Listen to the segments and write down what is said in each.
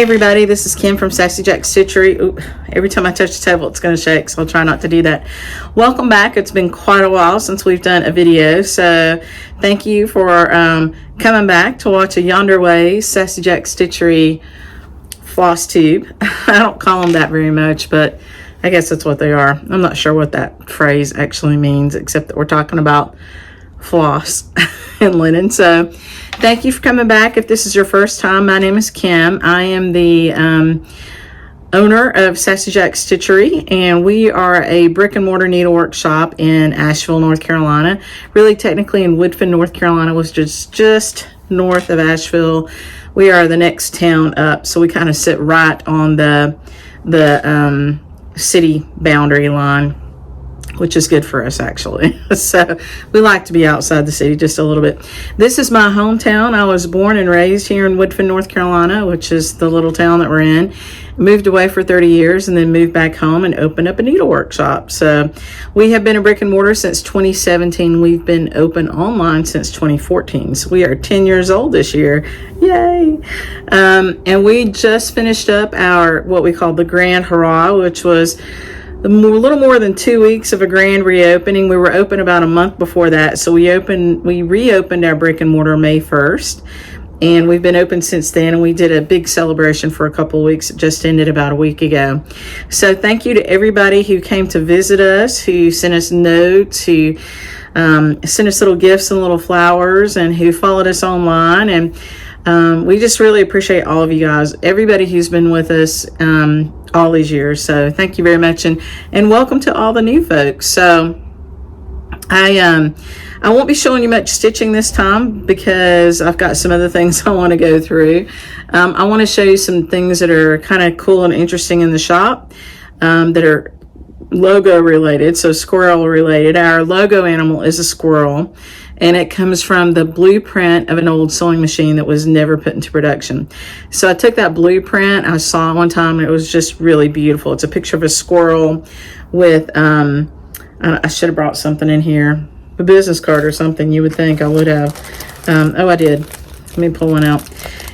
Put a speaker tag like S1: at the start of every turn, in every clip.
S1: everybody, this is Kim from Sassy Stitchery. Ooh, every time I touch the table it's going to shake, so I'll try not to do that. Welcome back. It's been quite a while since we've done a video, so thank you for coming back to watch a YonderWays Sassy Stitchery FlossTube. I don't call them that very much, but I guess that's what they are. I'm not sure what that phrase actually means, except that we're talking about floss and linen. So thank you for coming back. If this is your first time, my name is Kim. I am the owner of Sassy Stitchery, and we are a brick and mortar needlework shop in Asheville, North Carolina. Really, technically in Woodfin, North Carolina, was just north of Asheville. We are the next town up, so we kind of sit right on the city boundary line, which is good for us actually. So we like to be outside the city just a little bit. This is my hometown. I was born and raised here in Woodfin, North Carolina, which is the little town that we're in. Moved away for 30 years and then moved back home and opened up a needlework shop. So we have been a brick and mortar since 2017. We've been open online since 2014. So we are 10 years old this year. Yay! And we just finished up our, what we call the Grand Hooray, which was a little more than 2 weeks of a grand reopening. We were open about a month before that. So we reopened our brick and mortar May 1st. And we've been open since then, and we did a big celebration for a couple of weeks. It just ended about a week ago. So thank you to everybody who came to visit us, who sent us notes, who sent us little gifts and little flowers, and who followed us online. And we just really appreciate all of you guys, everybody who's been with us all these years. So thank you very much, and welcome to all the new folks. So I won't be showing you much stitching this time because I've got some other things I want to go through. I want to show you some things that are kind of cool and interesting in the shop that are logo related, so squirrel related. Our logo animal is a squirrel, and it comes from the blueprint of an old sewing machine that was never put into production. So I took that blueprint, I saw it one time, and it was just really beautiful. It's a picture of a squirrel with, I should have brought something in here, a business card or something. You would think I would have. Oh, I did. Let me pull one out.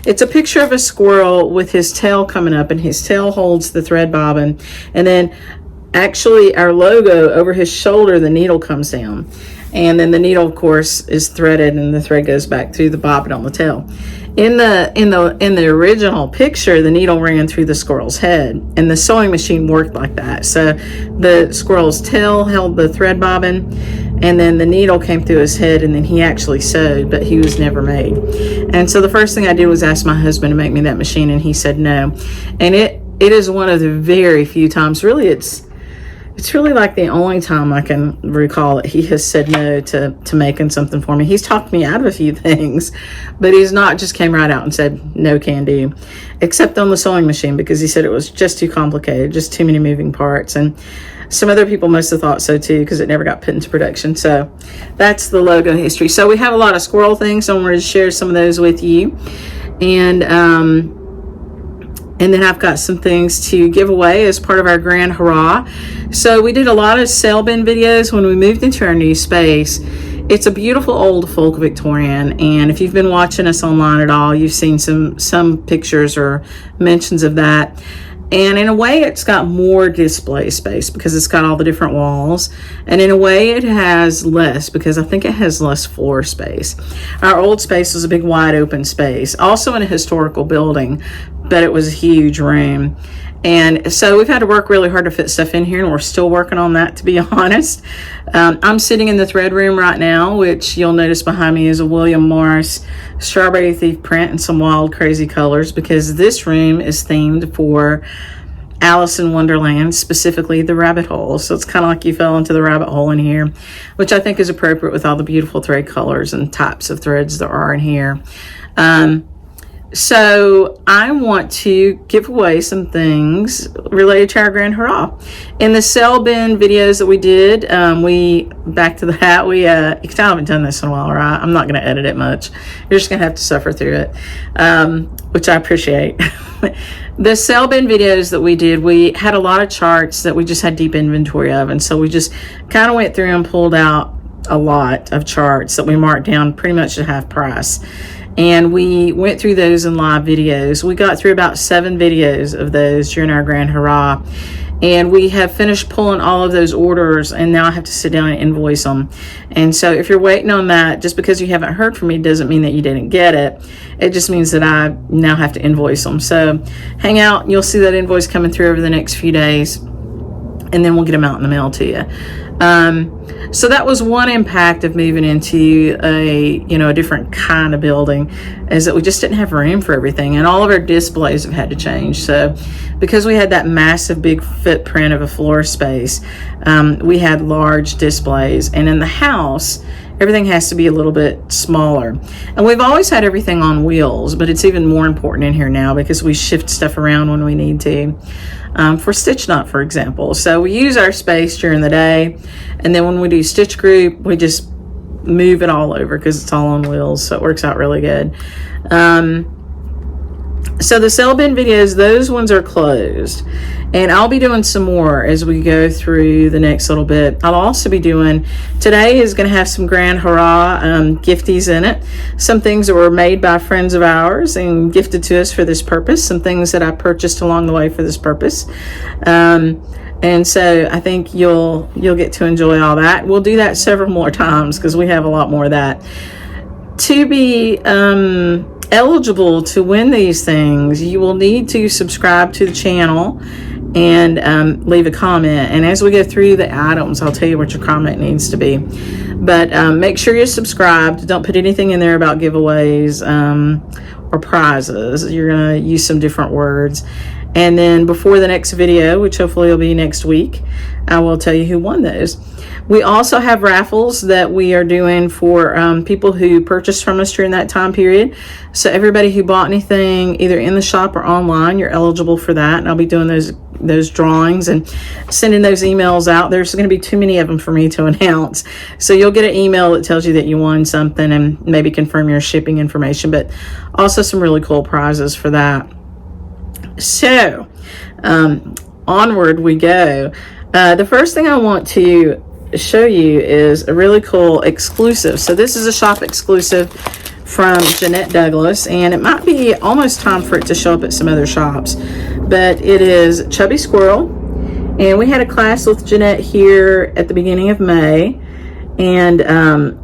S1: It's a picture of a squirrel with his tail coming up, and his tail holds the thread bobbin. And then actually our logo over his shoulder, the needle comes down. And then the needle, of course, is threaded, and the thread goes back through the bobbin on the tail. In the original picture, the needle ran through the squirrel's head, and the sewing machine worked like that. So the squirrel's tail held the thread bobbin, and then the needle came through his head, and then he actually sewed, but he was never made. And so the first thing I did was ask my husband to make me that machine, and he said no. And it is one of the very few times, really, it's really like the only time I can recall that he has said no to making something for me. He's talked me out of a few things, but he's not just came right out and said no can do, except on the sewing machine, because he said it was just too complicated, just too many moving parts. And some other people must have thought so too, because it never got put into production. So that's the logo history. So we have a lot of squirrel things, so I wanted to share some of those with you. And then I've got some things to give away as part of our Grand Hurrah. So we did a lot of sale bin videos when we moved into our new space. It's a beautiful old folk Victorian, and if you've been watching us online at all, you've seen some pictures or mentions of that. And in a way, it's got more display space because it's got all the different walls. And in a way, it has less because I think it has less floor space. Our old space was a big wide open space, also in a historical building, but it was a huge room. And so we've had to work really hard to fit stuff in here, and we're still working on that, to be honest. I'm sitting in the thread room right now, which you'll notice behind me is a William Morris Strawberry Thief print and some wild crazy colors, because this room is themed for Alice in Wonderland, specifically the rabbit hole. So it's kind of like you fell into the rabbit hole in here, which I think is appropriate with all the beautiful thread colors and types of threads there are in here. So I want to give away some things related to our Grand Hurrah. In the sale bin videos that we did, back to the hat, we I haven't done this in a while, right? I'm not going to edit it much. You're just going to have to suffer through it, which I appreciate. The sale bin videos that we did, we had a lot of charts that we just had deep inventory of, and so we just kind of went through and pulled out a lot of charts that we marked down pretty much at half price. and we went through those in live videos. We got through about 7 videos of those during our Grand Hurrah, and we have finished pulling all of those orders, and now I have to sit down and invoice them. And so if you're waiting on that, just because you haven't heard from me doesn't mean that you didn't get it. It just means that I now have to invoice them. So hang out, and you'll see that invoice coming through over the next few days, and then we'll get them out in the mail to you. So that was one impact of moving into a different kind of building, is that we just didn't have room for everything, and all of our displays have had to change. So because we had that massive big footprint of a floor space, we had large displays, and in the house everything has to be a little bit smaller. And we've always had everything on wheels, but it's even more important in here now because we shift stuff around when we need to. For Stitch Knot, for example. So we use our space during the day, and then when we do Stitch Group, we just move it all over because it's all on wheels, so it works out really good. So the sale bin videos, those ones are closed, and I'll be doing some more as we go through the next little bit. I'll also be doing, today is going to have some Grand Hurrah gifties in it, some things that were made by friends of ours and gifted to us for this purpose, some things that I purchased along the way for this purpose. And so I think you'll get to enjoy all that. We'll do that several more times because we have a lot more of that. To be eligible to win these things, you will need to subscribe to the channel and leave a comment. And as we go through the items, I'll tell you what your comment needs to be. But make sure you're subscribed. Don't put anything in there about giveaways or prizes. You're going to use some different words. And then before the next video, which hopefully will be next week, I will tell you who won those. We also have raffles that we are doing for people who purchased from us during that time period. So everybody who bought anything either in the shop or online, you're eligible for that. And I'll be doing those drawings and sending those emails out. There's going to be too many of them for me to announce. So you'll get an email that tells you that you won something and maybe confirm your shipping information, but also some really cool prizes for that. So onward we go. The first thing I want to show you is a really cool exclusive. So this is a shop exclusive from Jeanette Douglas, and it might be almost time for it to show up at some other shops, but it is Chubby Squirrel, and we had a class with Jeanette here at the beginning of May, and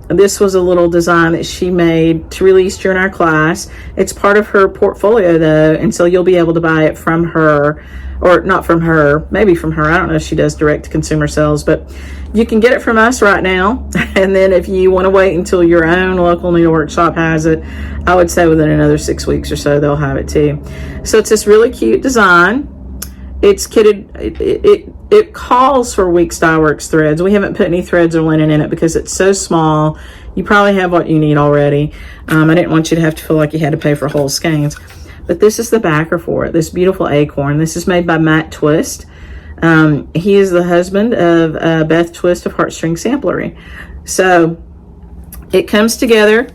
S1: this was a little design that she made to release during our class. It's part of her portfolio though, and so you'll be able to buy it from her, or not from her, maybe from her. I don't know if she does direct to consumer sales, but you can get it from us right now. And then if you want to wait until your own local New York shop has it, I would say within another 6 weeks or so, they'll have it too. So it's this really cute design. It's kitted, it calls for Weeks Dye Works threads. We haven't put any threads or linen in it because it's so small. You probably have what you need already. I didn't want you to have to feel like you had to pay for whole skeins. But this is the backer for it, this beautiful acorn. This is made by Matt Twist. He is the husband of Beth Twist of Heartstring Samplery. So it comes together,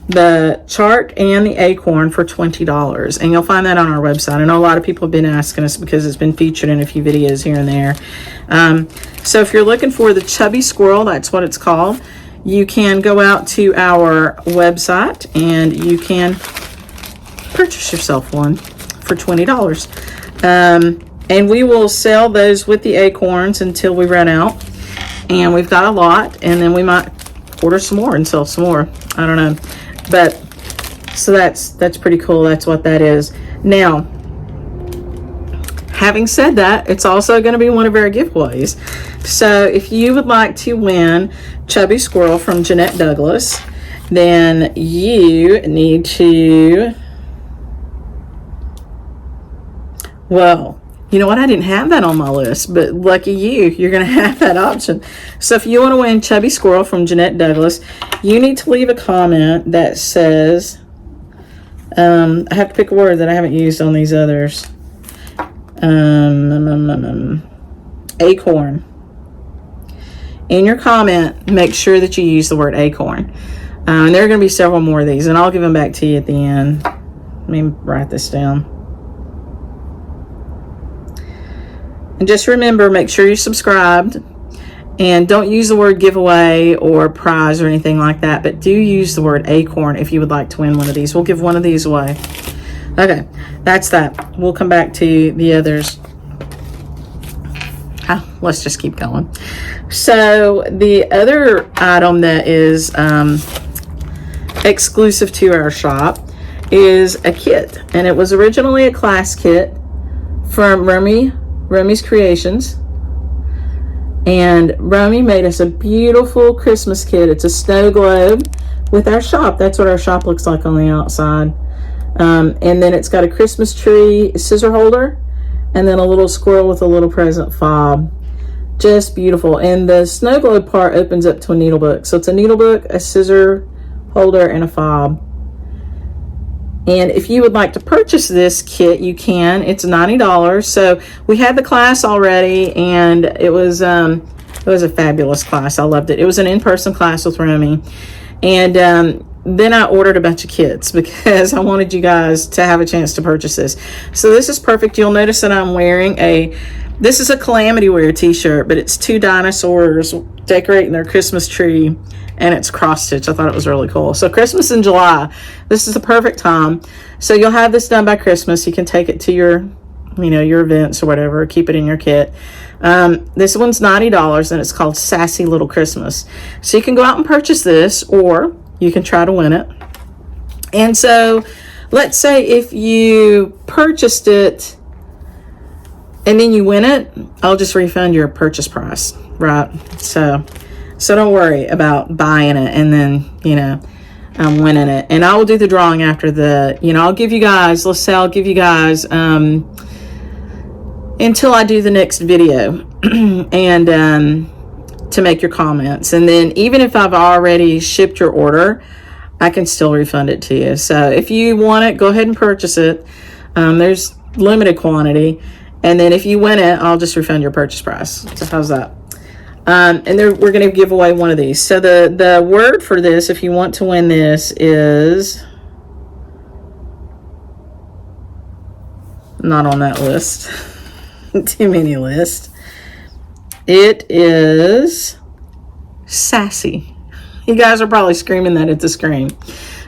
S1: the chart and the acorn, for $20. And you'll find that on our website. I know a lot of people have been asking us because it's been featured in a few videos here and there. So if you're looking for the Chubby Squirrel, that's what it's called, you can go out to our website and you can purchase yourself one for $20. And we will sell those with the acorns until we run out. And we've got a lot, and then we might order some more and sell some more. I don't know. But so that's pretty cool. That's what that is. Now, having said that, it's also going to be one of our giveaways. So if you would like to win Chubby Squirrel from Jeanette Douglas, then you need to, well, you know what? I didn't have that on my list, but lucky you, you're going to have that option. So if you want to win Chubby Squirrel from Jeanette Douglas, you need to leave a comment that says, I have to pick a word that I haven't used on these others. Acorn. In your comment, make sure that you use the word acorn. And there are going to be several more of these, and I'll give them back to you at the end. Let me write this down. And just remember, make sure you're subscribed And don't use the word giveaway or prize or anything like that, but do use the word acorn if you would like to win one of these. We'll give one of these away. Okay, that's that. We'll come back to the others. Let's just keep going. So the other item that is exclusive to our shop is a kit, and it was originally a class kit from Romy's Creations. And Romy made us a beautiful Christmas kit. It's a snow globe with our shop. That's what our shop looks like on the outside. And then it's got a Christmas tree scissor holder, and then a little squirrel with a little present fob. Just beautiful. And the snow globe part opens up to a needle book. So it's a needle book, a scissor holder, and a fob. And if you would like to purchase this kit, you can. It's $90. So we had the class already, and it was a fabulous class. I loved it. It was an in-person class with Romy. And then I ordered a bunch of kits because I wanted you guys to have a chance to purchase this. So this is perfect. You'll notice that I'm wearing this is a Calamity Wear t-shirt, but it's 2 dinosaurs decorating their Christmas tree, and it's cross stitch. I thought it was really cool. So Christmas in July, this is the perfect time. So you'll have this done by Christmas. You can take it to your events or whatever, keep it in your kit. This one's $90, and it's called Sassy Little Christmas. So you can go out and purchase this, or you can try to win it. And so let's say if you purchased it and then you win it, I'll just refund your purchase price, right? So don't worry about buying it and then, winning it. And I will do the drawing after I'll give you guys, until I do the next video and to make your comments. And then even if I've already shipped your order, I can still refund it to you. So if you want it, go ahead and purchase it. There's limited quantity. And then if you win it, I'll just refund your purchase price. So how's that? And then we're going to give away one of these. So the word for this, if you want to win this, is not on that list. Too many lists. It is sassy. You guys are probably screaming that at the screen.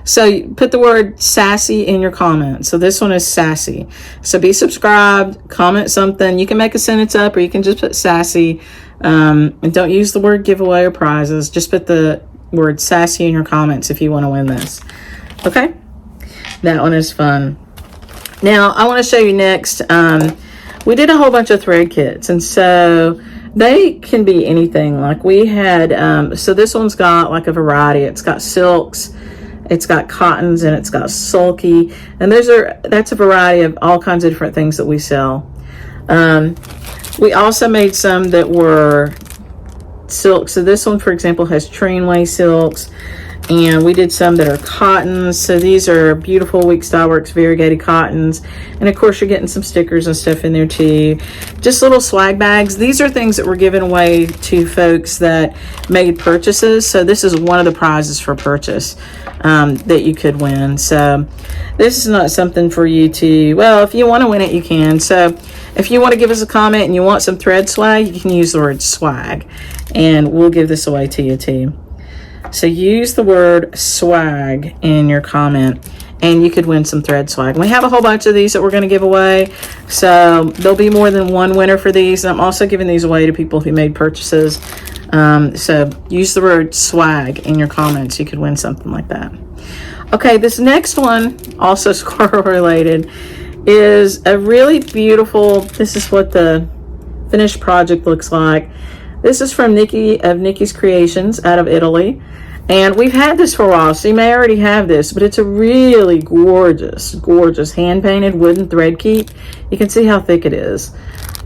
S1: So put the word sassy in your comments. So this one is sassy. So be subscribed, comment something. You can make a sentence up, or you can just put sassy. And don't use the word giveaway or prizes. Just put the word sassy in your comments if you want to win this. Okay? That one is fun. Now, I want to show you next. We did a whole bunch of thread kits, and so they can be anything. Like we had, so this one's got like a variety. It's got silks, it's got cottons, and it's got sulky. And that's a variety of all kinds of different things that we sell. We also made some that were silk. So this one, for example, has trainway silks. And we did some that are cottons. So these are beautiful Week Style Works variegated cottons. And of course, you're getting some stickers and stuff in there too. Just little swag bags. These are things that were given away to folks that made purchases. So this is one of the prizes for purchase that you could win. So this is not something for you to, well, if you want to win it, you can. So if you want to give us a comment and you want some thread swag, you can use the word swag. And we'll give this away to you too. So use the word swag in your comment, and you could win some thread swag. And we have a whole bunch of these that we're going to give away. So there'll be more than one winner for these. And I'm also giving these away to people who made purchases. So use the word swag in your comments. You could win something like that. Okay, this next one, also squirrel related, is a really beautiful, this is what the finished project looks like. This is from Nikki of Nikki's Creations out of Italy. And we've had this for a while, so you may already have this, but it's a really gorgeous, gorgeous hand-painted wooden thread keep. You can see how thick it is.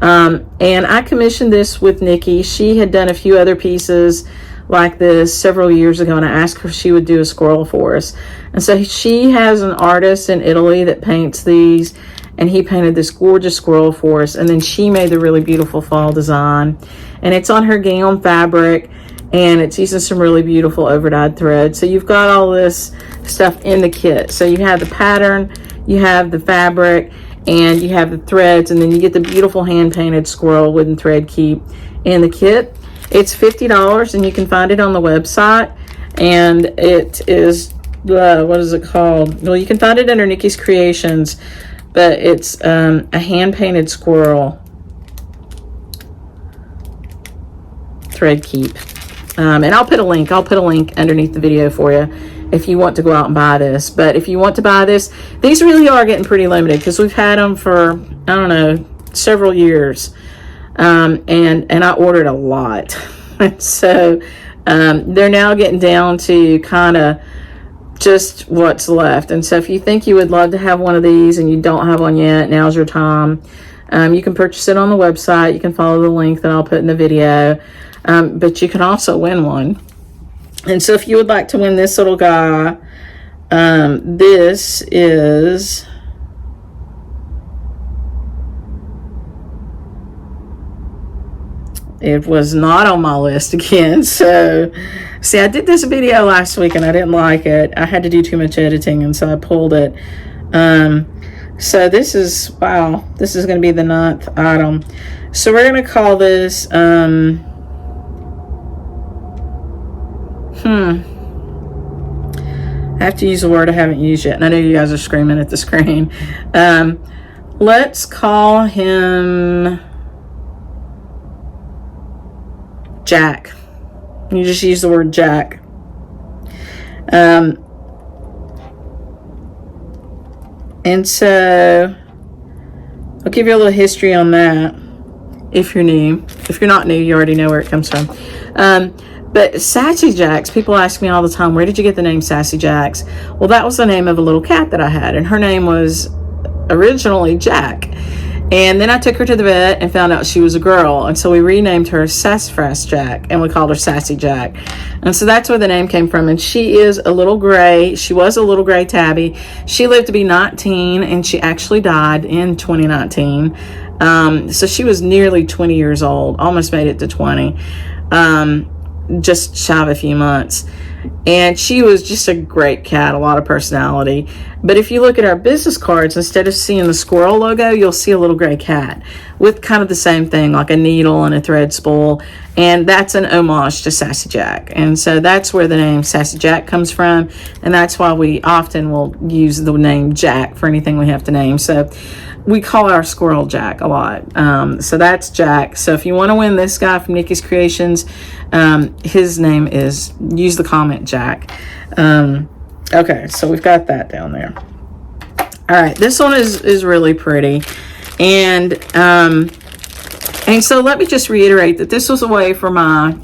S1: And I commissioned this with Nikki. She had done a few other pieces like this several years ago, and I asked her if she would do a squirrel for us. And so she has an artist in Italy that paints these, and he painted this gorgeous squirrel for us. And then she made the really beautiful fall design. And it's on her gingham fabric, and it's using some really beautiful overdyed thread. So you've got all this stuff in the kit. So you have the pattern, you have the fabric, and you have the threads, and then you get the beautiful hand-painted squirrel wooden thread keep in the kit. It's $50, and you can find it on the website. And it is, what is it called? Well, you can find it under Nikki's Creations, but it's a hand-painted squirrel thread keep. And I'll put a link underneath the video for you if you want to go out and buy this. But if you want to buy this, these really are getting pretty limited, because we've had them for, I don't know, several years. And I ordered a lot. So they're now getting down to kind of just what's left. And so if you think you would love to have one of these and you don't have one yet, now's your time. You can purchase it on the website. You can follow the link that I'll put in the video. But you can also win one. And so if you would like to win this little guy, this is, it was not on my list again. So see, I did this video last week and I didn't like it. I had to do too much editing, and so I pulled it. So this is, wow, this is going to be the 9th item. So we're going to call this I have to use a word I haven't used yet, and I know you guys are screaming at the screen. Let's call him Jack. You just use the word Jack. And so I'll give you a little history on that if you're new. If you're not new, you already know where it comes from. But Sassy Jacks, people ask me all the time, where did you get the name Sassy Jacks? Well, that was the name of a little cat that I had, and her name was originally Jack. And then I took her to the vet and found out she was a girl, and so we renamed her Sassafras Jack, and we called her Sassy Jack. And so that's where the name came from. And she is a little gray. She was a little gray tabby. She lived to be 19, and she actually died in 2019. So she was nearly 20 years old, almost made it to 20. Just shy of a few months. And she was just a great cat, a lot of personality. But if you look at our business cards, instead of seeing the squirrel logo, you'll see a little gray cat with kind of the same thing, like a needle and a thread spool. And that's an homage to Sassy Jack. And so that's where the name Sassy Jack comes from. And that's why we often will use the name Jack for anything we have to name. So we call our squirrel Jack a lot. So that's Jack. So if you want to win this guy from Nikki's Creations, his name is, use the comment Jack. Okay, so we've got that down there. All right, this one is really pretty. And so let me just reiterate that this was a way for my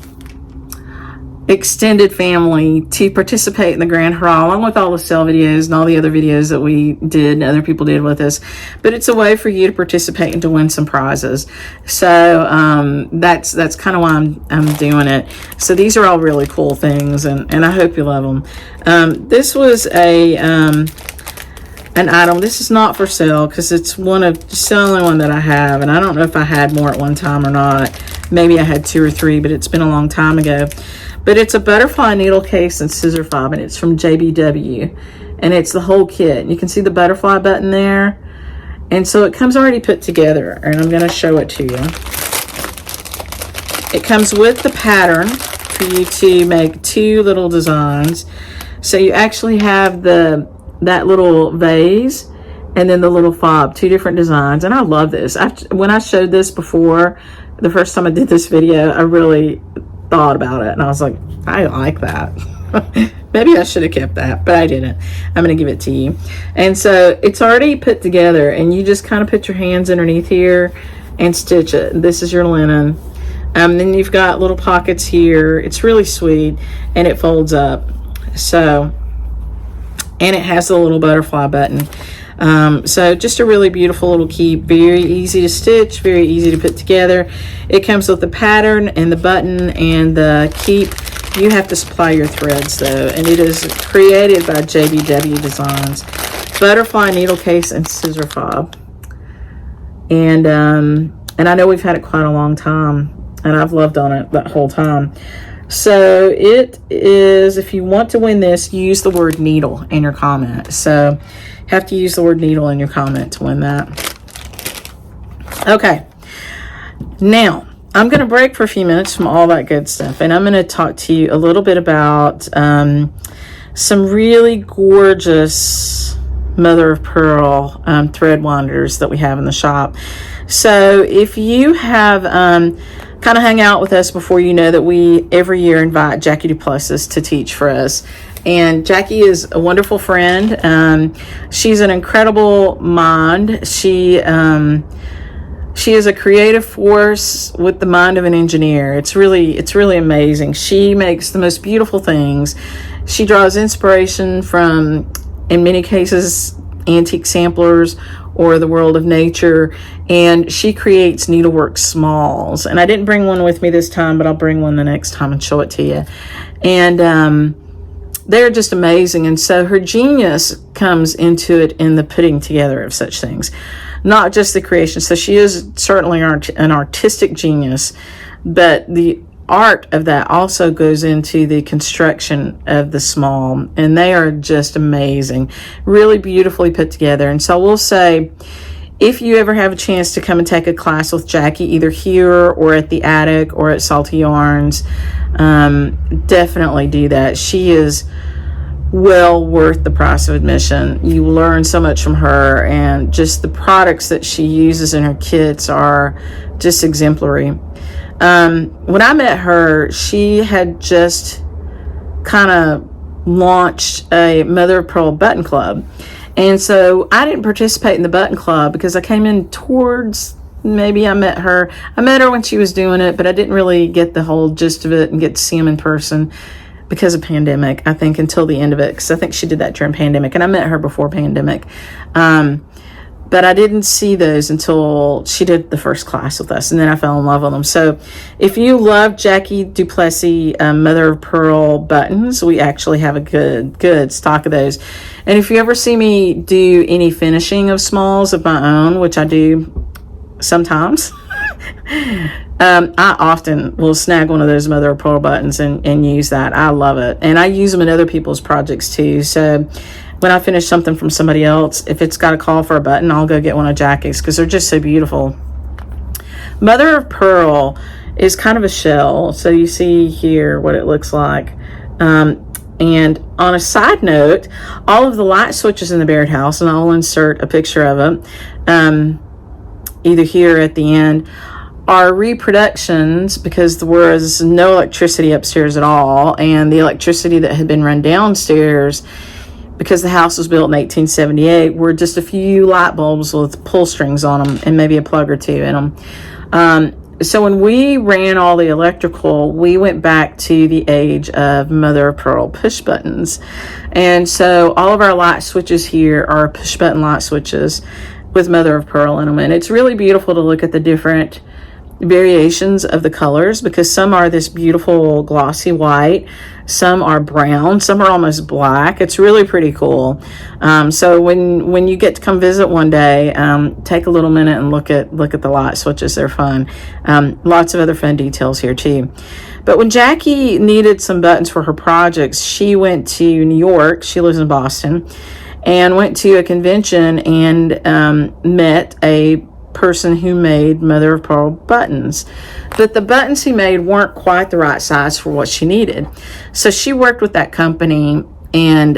S1: extended family to participate in the Grand Hooray, along with all the sale videos and all the other videos that we did and other people did with us. But it's a way for you to participate and to win some prizes. So that's kind of why I'm doing it. So these are all really cool things, and I hope you love them. This was an item. This is not for sale because it's just the only one that I have, and I don't know if I had more at one time or not. Maybe I had 2 or 3, but it's been a long time ago. But it's a butterfly needle case and scissor fob, and it's from JBW, and it's the whole kit. You can see the butterfly button there, and so it comes already put together, and I'm going to show it to you. It comes with the pattern for you to make 2 little designs. So you actually have that little vase and then the little fob, 2 different designs. And I love this. When I showed this before, the first time I did this video, I really thought about it, and I was like, I like that. Maybe I should have kept that, but I didn't. I'm going to give it to you. And so it's already put together, and you just kind of put your hands underneath here and stitch it. This is your linen. Then you've got little pockets here. It's really sweet, and it folds up. So, and it has the little butterfly button. So just a really beautiful little keep, very easy to stitch, very easy to put together. It comes with the pattern and the button and the keep. You have to supply your threads though, and it is created by JBW Designs. Butterfly needle case and scissor fob. And I know we've had it quite a long time, and I've loved on it that whole time. So it is, if you want to win this, use the word needle in your comment. So have to use the word needle in your comment to win that. Okay, now I'm going to break for a few minutes from all that good stuff, and I'm going to talk to you a little bit about some really gorgeous mother of pearl thread winders that we have in the shop. So if you have kind of hung out with us before, you know that we every year invite Jackie Duplessis to teach for us. And Jackie is a wonderful friend. She's an incredible mind. She is a creative force with the mind of an engineer. It's really amazing. She makes the most beautiful things. She draws inspiration from, in many cases, antique samplers or the world of nature, and she creates needlework smalls. And I didn't bring one with me this time, but I'll bring one the next time and show it to you. And they're just amazing. And so her genius comes into it in the putting together of such things, not just the creation. So she is certainly an artistic genius, but the art of that also goes into the construction of the small, and they are just amazing, really beautifully put together. And so we'll say, if you ever have a chance to come and take a class with Jackie, either here or at the attic or at Salty Yarns, definitely do that. She is well worth the price of admission. You learn so much from her, and just the products that she uses in her kits are just exemplary. When I met her, she had just kind of launched a mother of pearl button club. And so I didn't participate in the button club because I came in towards, maybe I met her when she was doing it, but I didn't really get the whole gist of it and get to see them in person because of pandemic, I think, until the end of it, because I think she did that during pandemic, and I met her before pandemic. But I didn't see those until she did the first class with us, and then I fell in love with them. So if you love Jackie Duplessis mother of pearl buttons, we actually have a good stock of those. And if you ever see me do any finishing of smalls of my own, which I do sometimes, I often will snag one of those mother of pearl buttons and use that. I love it, and I use them in other people's projects too. So when I finish something from somebody else, if it's got a call for a button, I'll go get one of Jackie's because they're just so beautiful. Mother of pearl is kind of a shell, so you see here what it looks like. And on a side note, all of the light switches in the Baird house, and I'll insert a picture of them, either here or at the end, are reproductions because there was no electricity upstairs at all, and the electricity that had been run downstairs, because the house was built in 1878, were just a few light bulbs with pull strings on them and maybe a plug or two in them. So when we ran all the electrical, we went back to the age of mother of pearl push buttons. And so all of our light switches here are push button light switches with mother of pearl in them. And it's really beautiful to look at the different variations of the colors, because some are this beautiful glossy white, some are brown, some are almost black. It's really pretty cool. So when you get to come visit one day, take a little minute and look at the light switches. They're fun. Lots of other fun details here too. But when Jackie needed some buttons for her projects, she went to New York. She lives in Boston, and went to a convention and met a person who made mother of pearl buttons, but the buttons he made weren't quite the right size for what she needed. So she worked with that company and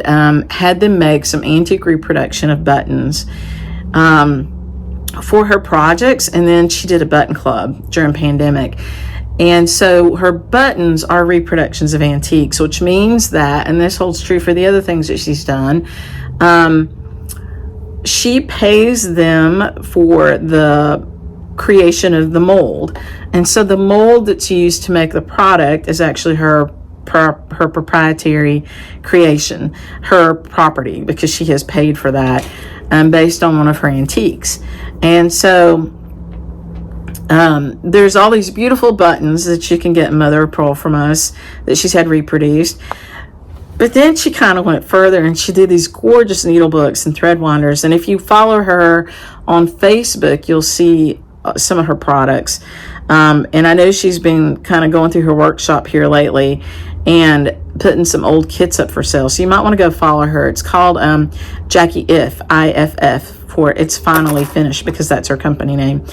S1: had them make some antique reproduction of buttons for her projects, and then she did a button club during pandemic. And so her buttons are reproductions of antiques, which means that, and this holds true for the other things that she's done, she pays them for the creation of the mold. And so the mold that's used to make the product is actually her proprietary creation, her property, because she has paid for that based on one of her antiques. And so there's all these beautiful buttons that you can get mother of pearl from us that she's had reproduced. But then she kind of went further, and she did these gorgeous needle books and thread winders. And if you follow her on Facebook, you'll see some of her products. And I know she's been kind of going through her workshop here lately and putting some old kits up for sale. So you might want to go follow her. It's called Jackie Iff, IFF, for It's Finally Finished, because that's her company name.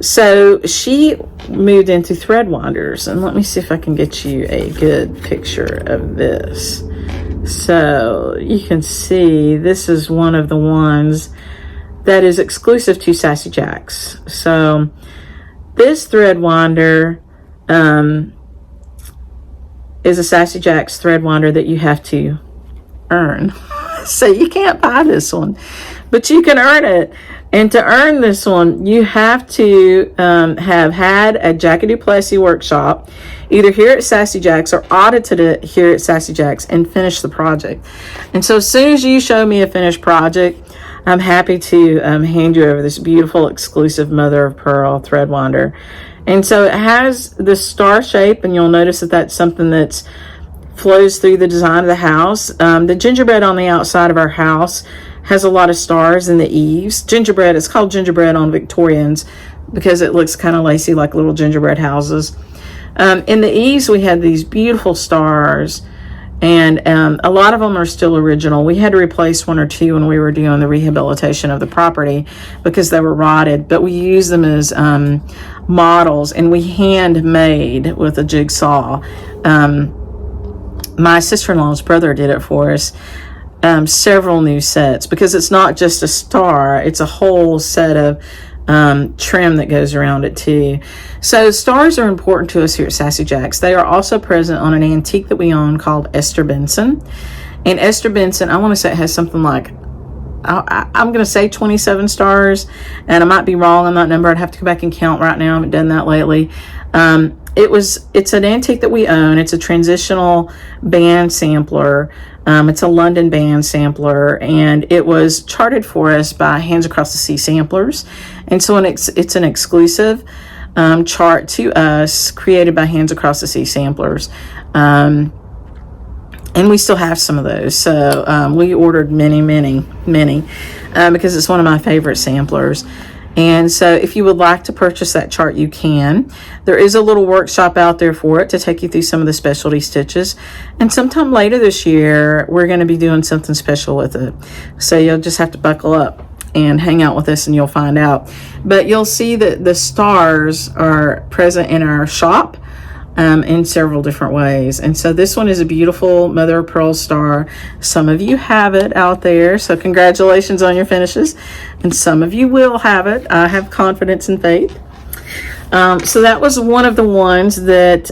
S1: So she moved into thread winders, and let me see if I can get you a good picture of this. So you can see this is one of the ones that is exclusive to Sassy Jacks. So this thread winder is a Sassy Jacks thread winder that you have to earn. So you can't buy this one, but you can earn it. And to earn this one, you have to have had a Jackie Duplessis workshop, either here at Sassy Jacks or audited it here at Sassy Jacks, and finish the project. And so as soon as you show me a finished project, I'm happy to hand you over this beautiful exclusive mother of pearl thread winder. And so it has the star shape, and you'll notice that that's something that's flows through the design of the house. The gingerbread on the outside of our house has a lot of stars in the eaves. Gingerbread, it's called gingerbread on Victorians because it looks kind of lacy like little gingerbread houses. In the eaves, we had these beautiful stars, and a lot of them are still original. We had to replace one or two when we were doing the rehabilitation of the property because they were rotted, but we used them as models, and we handmade with a jigsaw. My sister-in-law's brother did it for us. Several new sets, because it's not just a star, it's a whole set of trim that goes around it too. So stars are important to us here at Sassy Jacks. They are also present on an antique that we own called Esther Benson. And Esther Benson, I want to say it has something like, I'm going to say 27 stars, and I might be wrong on that number. I'd have to go back and count right now. I haven't done that lately. It's an antique that we own. It's a transitional band sampler. It's a London band sampler, and it was charted for us by Hands Across the Sea Samplers. And so it's an exclusive chart to us, created by Hands Across the Sea Samplers. And we still have some of those. So we ordered many, because it's one of my favorite samplers. And so if you would like to purchase that chart, you can. There is a little workshop out there for it to take you through some of the specialty stitches. And sometime later this year, we're going to be doing something special with it. So you'll just have to buckle up and hang out with us, and you'll find out. But you'll see that the stars are present in our shop in several different ways. And so this one is a beautiful mother of pearl star. Some of you have it out there, so congratulations on your finishes, and some of you will have it. I have confidence and faith. So that was one of the ones that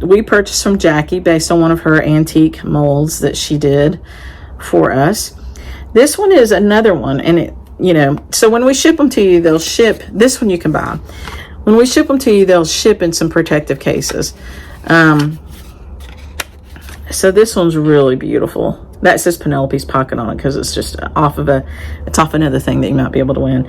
S1: we purchased from Jackie based on one of her antique molds that she did for us. This one is another one, and it, so when we ship them to you, they'll ship. This one you can buy. When we ship them to you, they'll ship in some protective cases. So this one's really beautiful. That says Penelope's Pocket on it because it's just off another thing that you might be able to win.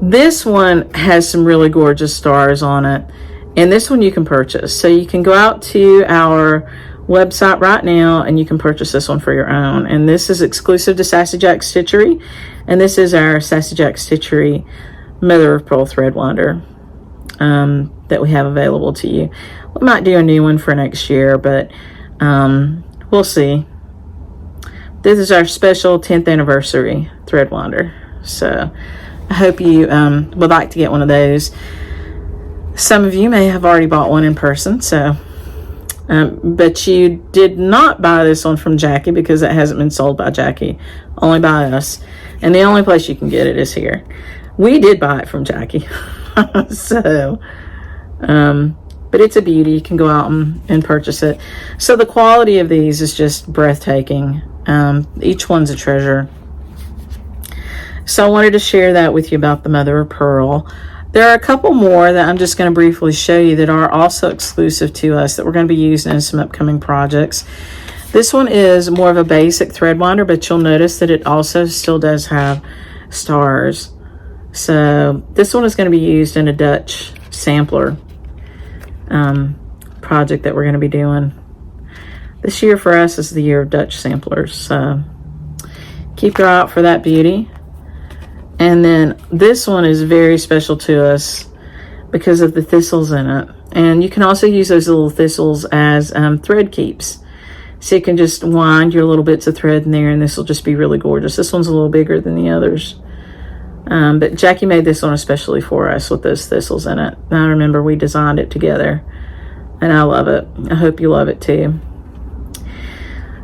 S1: This one has some really gorgeous stars on it, and this one you can purchase. So you can go out to our website right now and you can purchase this one for your own. And this is exclusive to Sassy Jacks Stitchery, and this is our Sassy Jacks Stitchery mother of pearl thread winder that we have available to you. We might do a new one for next year, but we'll see. This is our special 10th anniversary thread winder, so I hope you would like to get one of those. Some of you may have already bought one in person, so but you did not buy this one from Jackie because it hasn't been sold by Jackie, only by us, and the only place you can get it is here. We did buy it from Jackie. So, but it's a beauty. You can go out and purchase it. So the quality of these is just breathtaking. Each one's a treasure. So I wanted to share that with you about the mother of pearl. There are a couple more that I'm just going to briefly show you that are also exclusive to us that we're going to be using in some upcoming projects. This one is more of a basic thread winder, but you'll notice that it also still does have stars. So this one is going to be used in a Dutch sampler project that we're going to be doing. This year for us is the year of Dutch samplers, so keep your eye out for that beauty. And then this one is very special to us because of the thistles in it. And you can also use those little thistles as thread keeps. So you can just wind your little bits of thread in there, and this will just be really gorgeous. This one's a little bigger than the others. But Jackie made this one especially for us with those thistles in it. I remember we designed it together, and I love it. I hope you love it too.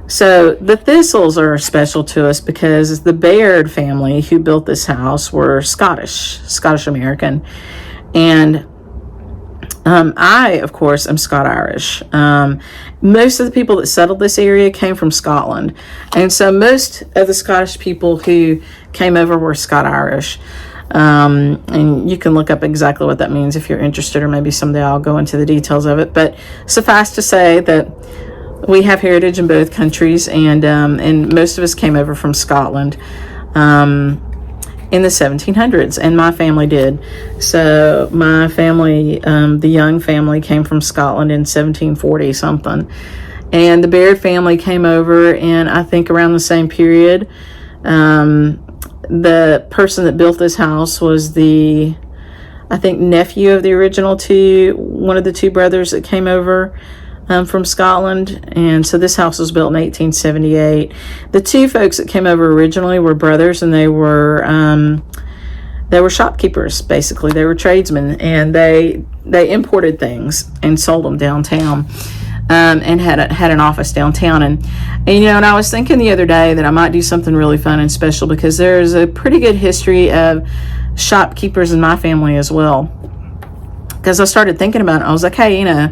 S1: So the thistles are special to us because the Baird family who built this house were Scottish American. And I, of course, am Scot-Irish. Most of the people that settled this area came from Scotland. And so most of the Scottish people who came over were Scot-Irish. And you can look up exactly what that means if you're interested, or maybe someday I'll go into the details of it. But suffice to say that we have heritage in both countries, and most of us came over from Scotland in the 1700s, and my family did. So my family, the Young family, came from Scotland in 1740 something, and the Baird family came over in, I think, around the same period. The person that built this house was the, I think, nephew of the original one of the two brothers that came over from Scotland. And so this house was built in 1878. The two folks that came over originally were brothers, and they were shopkeepers, basically. They were tradesmen, and they imported things and sold them downtown, and had an office downtown. And I was thinking the other day that I might do something really fun and special, because there's a pretty good history of shopkeepers in my family as well. Because I started thinking about it, I was like, hey,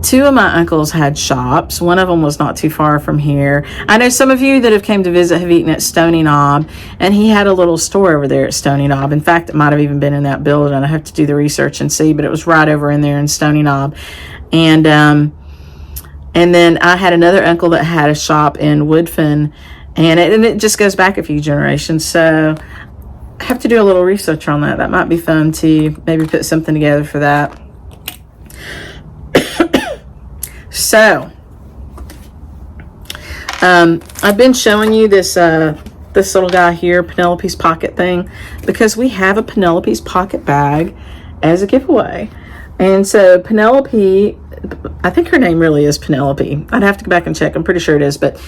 S1: two of my uncles had shops. One of them was not too far from here. I know some of you that have came to visit have eaten at Stony Knob, and he had a little store over there at Stony Knob. In fact, it might have even been in that building. I have to do the research and see, but it was right over in there in Stony Knob. And then I had another uncle that had a shop in Woodfin, and it just goes back a few generations. So I have to do a little research on that. That might be fun to maybe put something together for that. So, I've been showing you this little guy here, Penelope's Pocket thing, because we have a Penelope's Pocket bag as a giveaway. And so Penelope, I think her name really is Penelope. I'd have to go back and check. I'm pretty sure it is, but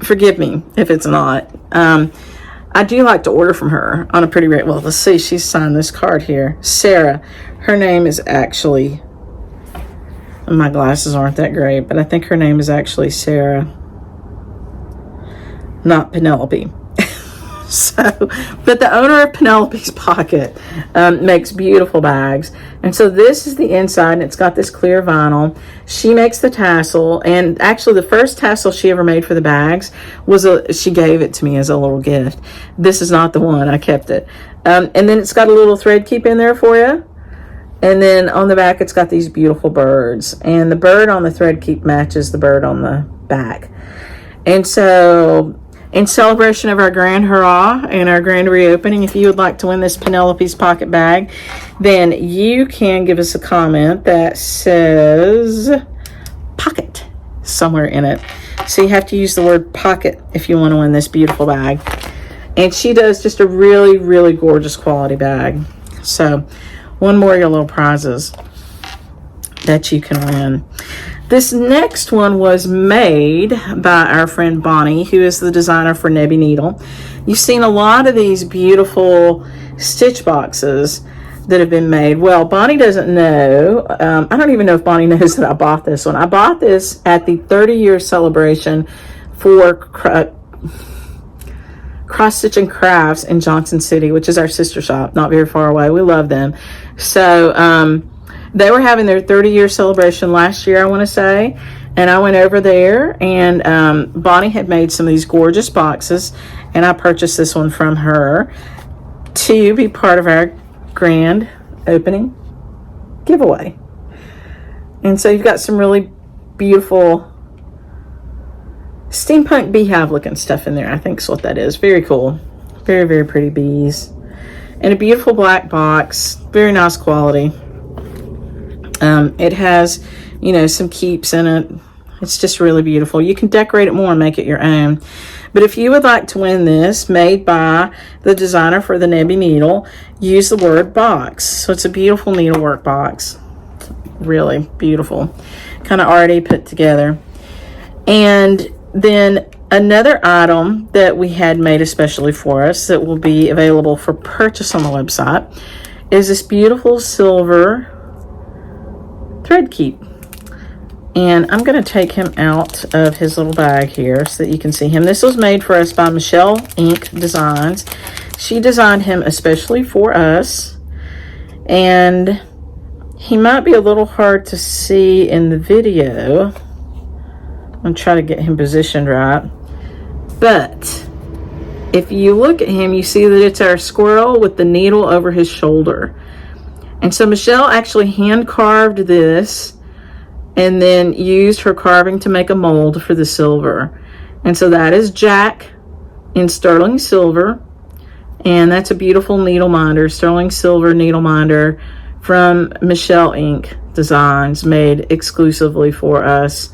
S1: forgive me if it's not. I do like to order from her on a pretty rate. Well, let's see. She's signed this card here. Sarah. Her name is actually... My glasses aren't that great, but I think her name is actually Sarah, not Penelope. But the owner of Penelope's Pocket makes beautiful bags. And so this is the inside, and it's got this clear vinyl. She makes the tassel, and actually the first tassel she ever made for the bags she gave it to me as a little gift. This is not the one. I kept it. And then it's got a little thread keep in there for you. And then on the back, it's got these beautiful birds. And the bird on the thread keep matches the bird on the back. And so, in celebration of our Grand Hurrah and our Grand Reopening, if you would like to win this Penelope's Pocket bag, then you can give us a comment that says pocket somewhere in it. So you have to use the word pocket if you want to win this beautiful bag. And she does just a really, really gorgeous quality bag. So... one more of your little prizes that you can win. This next one was made by our friend Bonnie, who is the designer for Nebby Needle. You've seen a lot of these beautiful stitch boxes that have been made. Well, Bonnie doesn't know. I don't even know if Bonnie knows that I bought this one. I bought this at the 30-year celebration for Cross Stitch and Crafts in Johnson City, which is our sister shop, not very far away. We love them. So they were having their 30-year celebration last year, I want to say, and I went over there, and Bonnie had made some of these gorgeous boxes, and I purchased this one from her to be part of our grand opening giveaway. And so you've got some really beautiful steampunk beehive looking stuff in there, I think is what that is. Very cool. Very, very pretty bees. And a beautiful black box. Very nice quality. It has, some keeps in it. It's just really beautiful. You can decorate it more and make it your own. But if you would like to win this, made by the designer for the Nebby Needle, use the word box. So it's a beautiful needlework box. Really beautiful. Kind of already put together. And then Another item that we had made especially for us that will be available for purchase on the website is this beautiful silver thread keep. And I'm going to take him out of his little bag here so that you can see him. This was made for us by Michelle Ink Designs. She designed him especially for us. And he might be a little hard to see in the video. I'm going to try to get him positioned right. But if you look at him, you see that it's our squirrel with the needle over his shoulder. And so Michelle actually hand carved this and then used her carving to make a mold for the silver. And so that is Jack in sterling silver. And that's a beautiful needle minder, sterling silver needle minder from Michelle Ink Designs, made exclusively for us.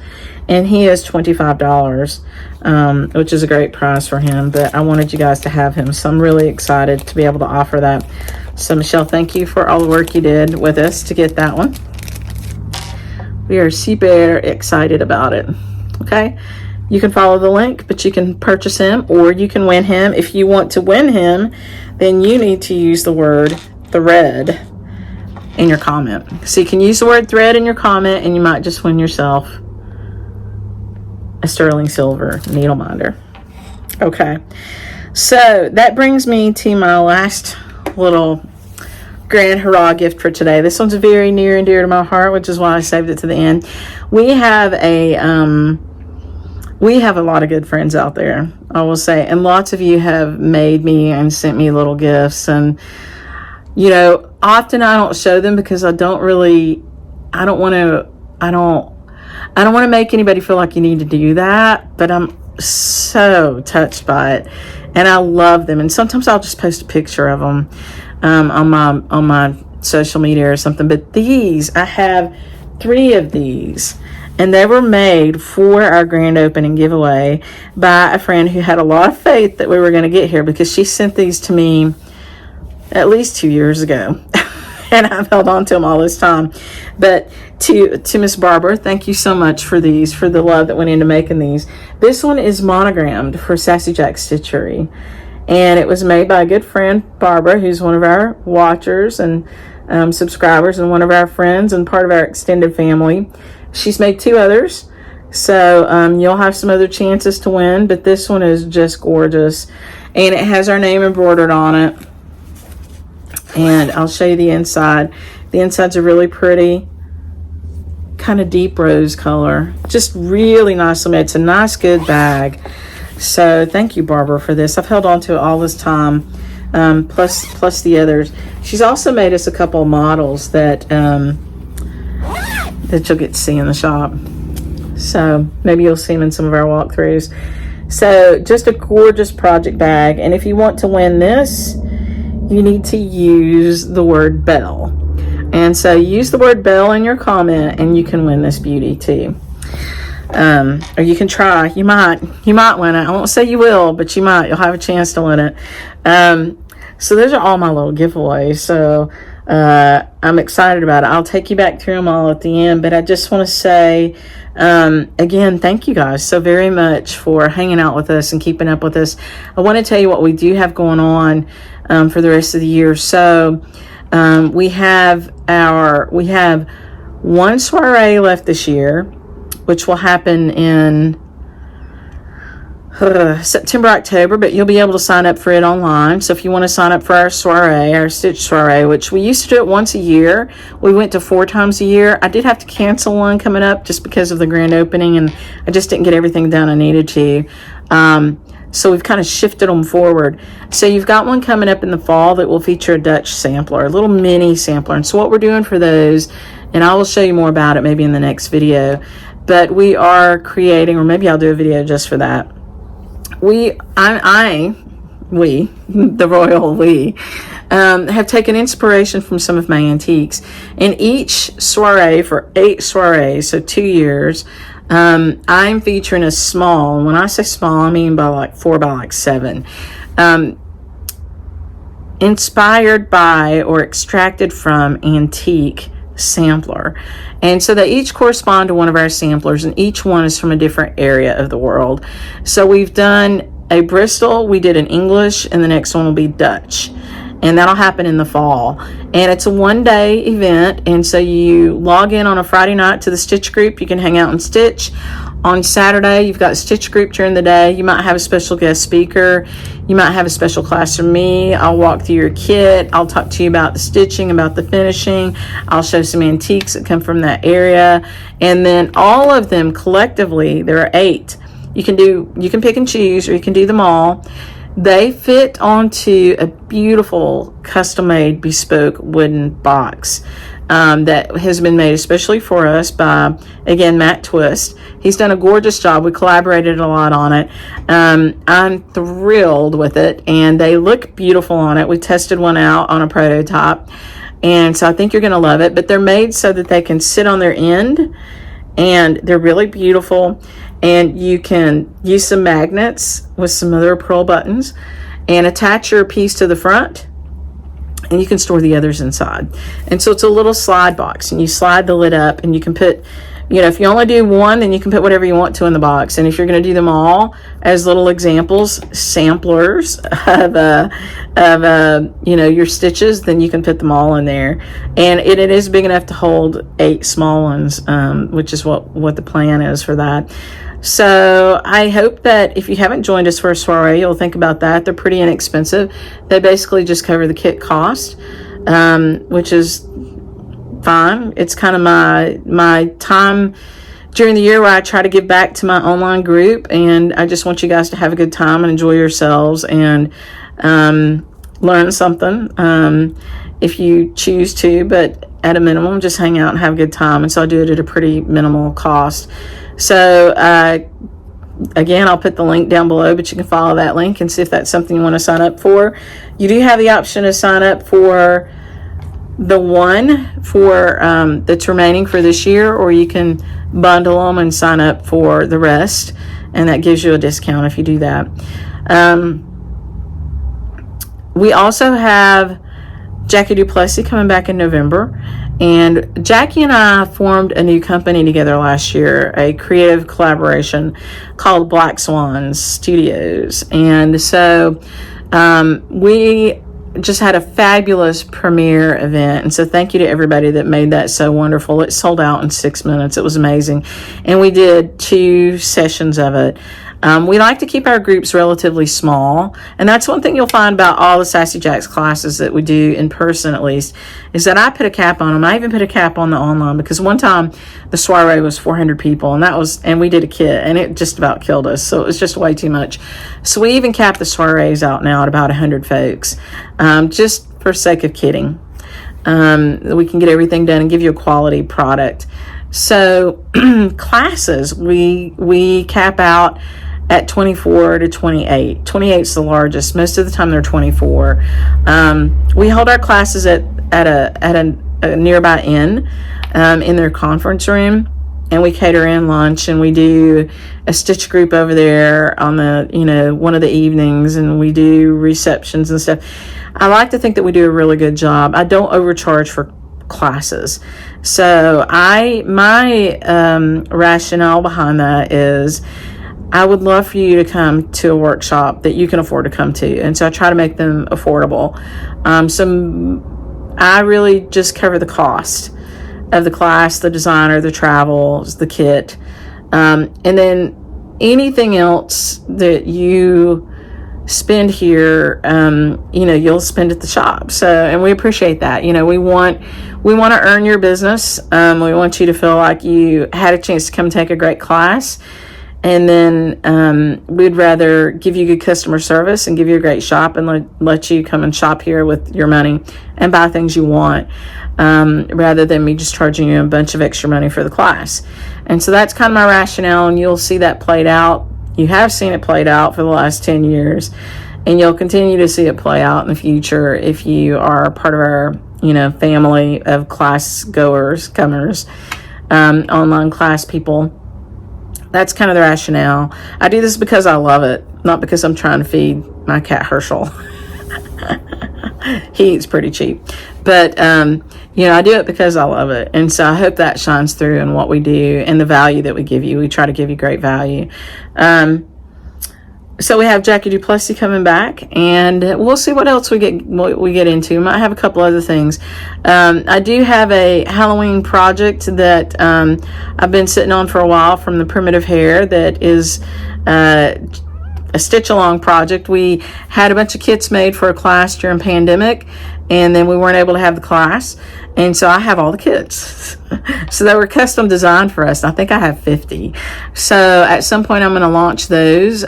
S1: And he is $25, which is a great price for him, but I wanted you guys to have him, so I'm really excited to be able to offer that. So Michelle, thank you for all the work you did with us to get that one. We are super excited about it. Okay, you can follow the link, but you can purchase him or you can win him. If you want to win him, then you need to use the word thread in your comment. So you can use the word thread in your comment and you might just win yourself a sterling silver needle minder. Okay, so that brings me to my last little Grand Hurrah gift for today. This one's very near and dear to my heart, which is why I saved it to the end. We have a lot of good friends out there, I will say, and lots of you have made me and sent me little gifts, and you know, often I don't show them because I don't want to make anybody feel like you need to do that, but I'm so touched by it and I love them. And sometimes I'll just post a picture of them on my social media or something. But these, I have 3 of these, and they were made for our grand opening giveaway by a friend who had a lot of faith that we were going to get here, because she sent these to me at least 2 years ago. And I've held on to them all this time. But to Miss Barbara, thank you so much for these, for the love that went into making these. This one is monogrammed for Sassy Jack Stitchery. And it was made by a good friend, Barbara, who's one of our watchers and subscribers and one of our friends and part of our extended family. She's made 2 others. So you'll have some other chances to win. But this one is just gorgeous. And it has our name embroidered on it. And I'll show you the inside. The inside's a really pretty, kind of deep rose color. Just really nicely made. It's a nice, good bag. So thank you, Barbara, for this. I've held on to it all this time, plus the others. She's also made us a couple of models that you'll get to see in the shop. So maybe you'll see them in some of our walkthroughs. So just a gorgeous project bag. And if you want to win this, you need to use the word bell. And so use the word bell in your comment and you can win this beauty too. Or you can try. You might win it. I won't say you will, but you might. You'll have a chance to win it. So those are all my little giveaways. So I'm excited about it. I'll take you back through them all at the end, but I just want to say again, thank you guys so very much for hanging out with us and keeping up with us. I want to tell you what we do have going on for the rest of the year. So we have one soiree left this year, which will happen in September, October, but you'll be able to sign up for it online. So if you want to sign up for our soiree, our stitch soiree, which we used to do it once a year, we went to 4 times a year. I did have to cancel one coming up just because of the grand opening, and I just didn't get everything done I needed to. So we've kind of shifted them forward. So you've got one coming up in the fall that will feature a Dutch sampler, a little mini sampler. And so what we're doing for those, and I will show you more about it maybe in the next video, but we are creating, or maybe I'll do a video just for that. We, the royal we, have taken inspiration from some of my antiques. In each soiree, for 8 soirees, so 2 years, I'm featuring a small, and when I say small, I mean by like 4 by like 7, inspired by or extracted from antique sampler. And so they each correspond to one of our samplers, and each one is from a different area of the world. So we've done a Bristol, we did an English, and the next one will be Dutch. And that'll happen in the fall. And it's a one-day event, and so you log in on a Friday night to the Stitch group. You can hang out and stitch. On Saturday, you've got Stitch group during the day. You might have a special guest speaker. You might have a special class from me. I'll walk through your kit. I'll talk to you about the stitching, about the finishing. I'll show some antiques that come from that area. And then all of them collectively, there are 8. You can pick and choose, or you can do them all. They fit onto a beautiful custom-made bespoke wooden box that has been made especially for us by, again, Matt Twist. He's done a gorgeous job. We collaborated a lot on it. I'm thrilled with it, and they look beautiful on it. We tested one out on a prototype, and so I think you're going to love it. But they're made so that they can sit on their end, and they're really beautiful. And you can use some magnets with some other pearl buttons and attach your piece to the front, and you can store the others inside. And so it's a little slide box, and you slide the lid up, and you can put, if you only do one, then you can put whatever you want to in the box. And if you're going to do them all as little examples, samplers of your stitches, then you can put them all in there. And it is big enough to hold 8 small ones, which is what the plan is for that. So I hope that if you haven't joined us for a soiree, you'll think about that. They're pretty inexpensive. They basically just cover the kit cost, which is fine. It's kind of my time during the year where I try to give back to my online group, and I just want you guys to have a good time and enjoy yourselves and learn something if you choose to, but at a minimum, just hang out and have a good time. And so I do it at a pretty minimal cost. So again, I'll put the link down below, but you can follow that link and see if that's something you want to sign up for. You do have the option to sign up for the one for that's remaining for this year, or you can bundle them and sign up for the rest, and that gives you a discount if you do that. We also have Jackie Duplessis coming back in November, and Jackie and I formed a new company together last year, a creative collaboration called Black Swans Studios. And so we just had a fabulous premiere event, and so thank you to everybody that made that so wonderful. It sold out in 6 minutes. It was amazing, and we did 2 sessions of it. We like to keep our groups relatively small, and that's one thing you'll find about all the Sassy Jacks classes that we do in person, at least, is that I put a cap on them. I even put a cap on the online, because one time the soiree was 400 people, and we did a kit, and it just about killed us, so it was just way too much. So we even cap the soirees out now at about 100 folks, just for sake of kidding. We can get everything done and give you a quality product. So classes, we cap out at 24 to 28. 28 is the largest. Most of the time they're 24. We hold our classes at a nearby inn in their conference room, and we cater in lunch, and we do a stitch group over there on the one of the evenings, and we do receptions and stuff. I like to think that we do a really good job. I don't overcharge for classes. So my rationale behind that is I would love for you to come to a workshop that you can afford to come to, and so I try to make them affordable. So I really just cover the cost of the class, the designer, the travels, the kit, and then anything else that you spend here, you'll spend at the shop. So, and we appreciate that. We want to earn your business. We want you to feel like you had a chance to come take a great class. And then we'd rather give you good customer service and give you a great shop, and let you come and shop here with your money and buy things you want, rather than me just charging you a bunch of extra money for the class. And so that's kind of my rationale, and you'll see that played out. You have seen it played out for the last 10 years, and you'll continue to see it play out in the future if you are part of our family of class goers, comers, online class people. That's kind of the rationale. I do this because I love it, not because I'm trying to feed my cat Herschel. He eats pretty cheap. But, you know, I do it because I love it. And so I hope that shines through in what we do and the value that we give you. We try to give you great value. So we have Jackie Duplessis coming back, and we'll see what else we get into. We might have a couple other things. I do have a Halloween project that I've been sitting on for a while from the Primitive Hair that is a stitch along project. We had a bunch of kits made for a class during pandemic, and then we weren't able to have the class, and so I have all the kits. So they were custom designed for us. I think I have 50. So at some point I'm going to launch those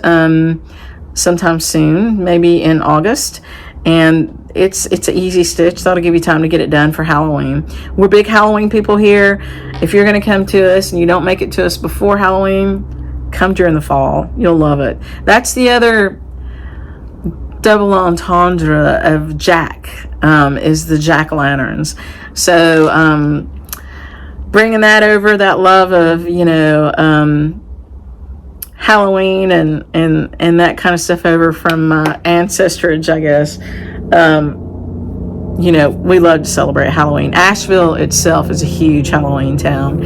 S1: sometime soon, maybe in August. And it's an easy stitch. That'll give you time to get it done for Halloween. We're big Halloween people here. If you're going to come to us and you don't make it to us before Halloween, come during the fall. You'll love it. That's the other double entendre of Jack, is the jack-o'-lanterns. So bringing that over, that love of, you know, Halloween and that kind of stuff over from my ancestrage, I guess. You know, we love to celebrate Halloween. Asheville itself is a huge Halloween town.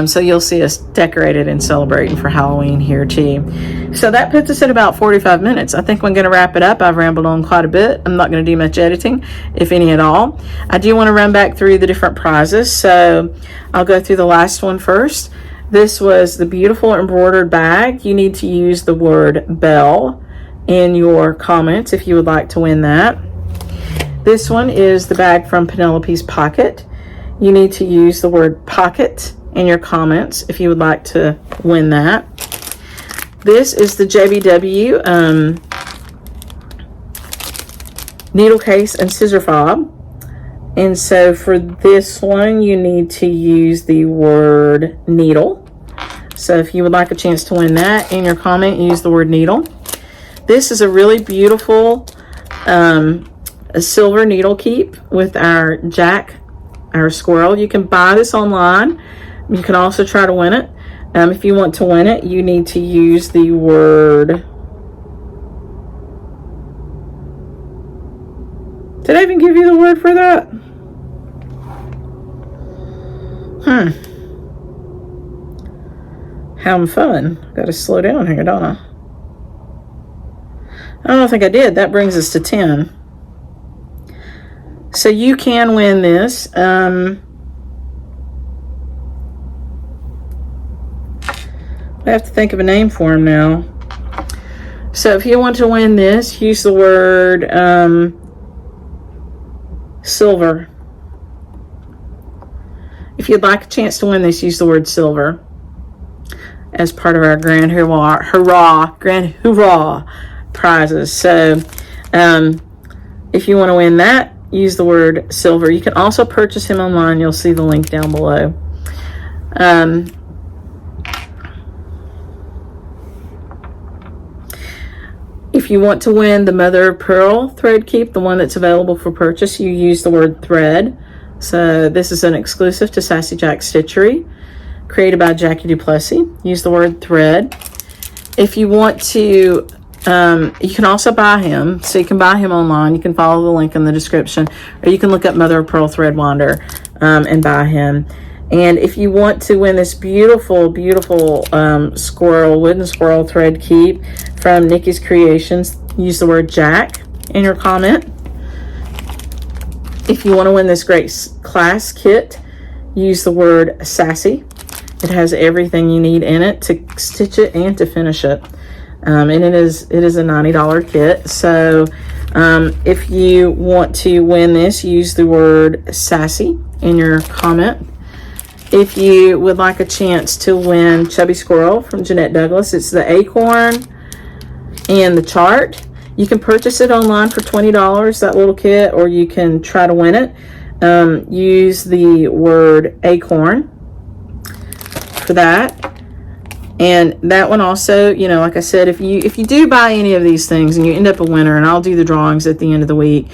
S1: So you'll see us decorated and celebrating for Halloween here too. So that puts us at about 45 minutes. I think I'm going to wrap it up. I've rambled on quite a bit. I'm not going to do much editing, if any at all. I do want to run back through the different prizes. So I'll go through the last one first. This was the beautiful embroidered bag. You need to use the word Belle in your comments if you would like to win that. This one is the bag from Penelope's Pocket. You need to use the word pocket in your comments if you would like to win that. This is the JBW needle case and scissor fob. And so for this one, you need to use the word needle. So if you would like a chance to win that in your comment, use the word needle. This is a really beautiful a silver needle keep with our Jack, our squirrel. You can buy this online. You can also try to win it. If you want to win it, you need to use the word. Did I even give you the word for that? Having fun. Got to slow down here, don't I? I don't think I did. That brings us to 10. So you can win this. I have to think of a name for him now. So if you want to win this, use the word silver. If you'd like a chance to win this, use the word silver as part of our Grand Hurrah prizes. So if you want to win that, use the word silver. You can also purchase him online. You'll see the link down below. If you want to win the mother of pearl thread keep, the one that's available for purchase, you use the word thread. So this is an exclusive to Sassy Jack Stitchery, created by Jackie Duplessis. Use the word thread. If you want to, you can also buy him. So you can buy him online. You can follow the link in the description, or you can look up Mother of Pearl Thread Wander and buy him. And if you want to win this beautiful, beautiful wooden squirrel thread keep from Nikki's Creations, use the word Jack in your comment. If you want to win this great class kit, use the word Sassy. It has everything you need in it to stitch it and to finish it. And it is a $90 kit. So if you want to win this, use the word Sassy in your comment. If you would like a chance to win Chubby Squirrel from Jeanette Douglas, it's the acorn and the chart. You can purchase it online for $20, that little kit, or you can try to win it. Use the word acorn for that. And that one also, you know, like I said, if you do buy any of these things and you end up a winner, and I'll do the drawings at the end of the week,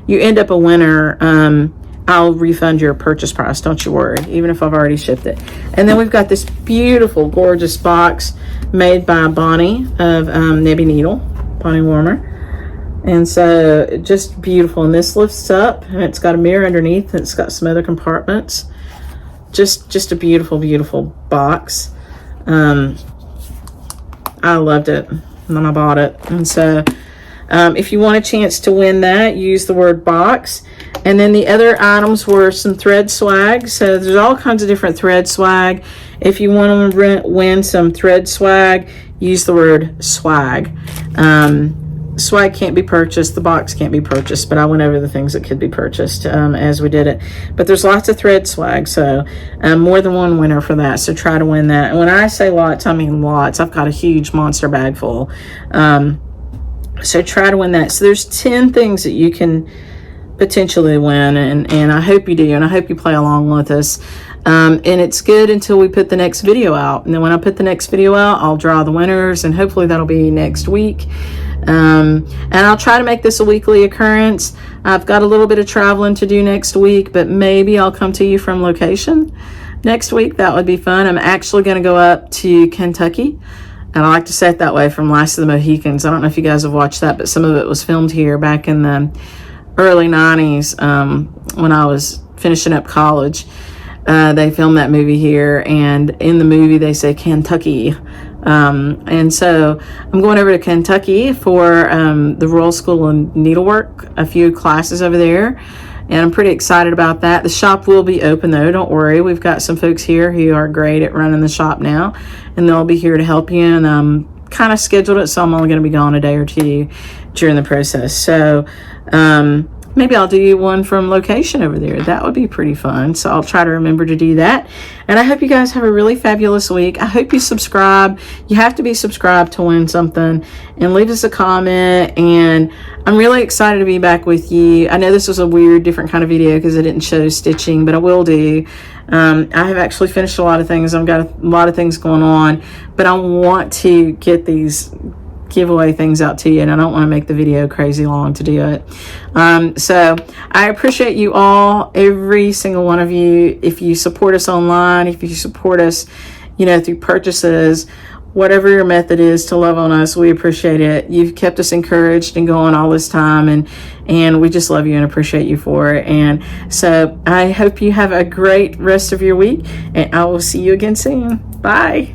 S1: you end up a winner, I'll refund your purchase price, don't you worry, even if I've already shipped it. And then we've got this beautiful, gorgeous box made by Bonnie of Nebby Needle, Bonnie Warmer. And so just beautiful. And this lifts up, and it's got a mirror underneath, and it's got some other compartments. Just a beautiful, beautiful box. I loved it when I bought it. And so if you want a chance to win that, use the word box. And then the other items were some thread swag. So there's all kinds of different thread swag. If you want to win some thread swag, use the word swag. Swag can't be purchased. The box can't be purchased, but I went over the things that could be purchased as we did it. But there's lots of thread swag, so more than one winner for that. So try to win that. And when I say lots, I mean lots. I've got a huge monster bag full. So try to win that. So there's 10 things that you can potentially win, and I hope you do, and I hope you play along with us. And it's good until we put the next video out. And then when I put the next video out, I'll draw the winners, and hopefully that'll be next week. And I'll try to make this a weekly occurrence. I've got a little bit of traveling to do next week, but maybe I'll come to you from location next week. That would be fun. I'm actually going to go up to Kentucky, and I like to say it that way, from Last of the Mohicans. I don't know if you guys have watched that, but some of it was filmed here back in the early 90s when I was finishing up college. They filmed that movie here, and in the movie they say Kentucky. And so I'm going over to Kentucky for the Royal School of Needlework, a few classes over there, and I'm pretty excited about that. The shop will be open though, don't worry. We've got some folks here who are great at running the shop now, and they'll be here to help you. And kind of scheduled it, so I'm only going to be gone a day or two during the process. So maybe I'll do one from location over there. That would be pretty fun. So I'll try to remember to do that. And I hope you guys have a really fabulous week. I hope you subscribe. You have to be subscribed to win something. And leave us a comment. And I'm really excited to be back with you. I know this was a weird, different kind of video because I didn't show stitching, but I will do. I have actually finished a lot of things. I've got a lot of things going on. But I want to get these giveaway things out to you, and I don't want to make the video crazy long to do it. So I appreciate you all, every single one of you. If you support us online, if you support us, through purchases, whatever your method is to love on us, we appreciate it. You've kept us encouraged and going all this time, and we just love you and appreciate you for it. And so I hope you have a great rest of your week, and I will see you again soon. Bye.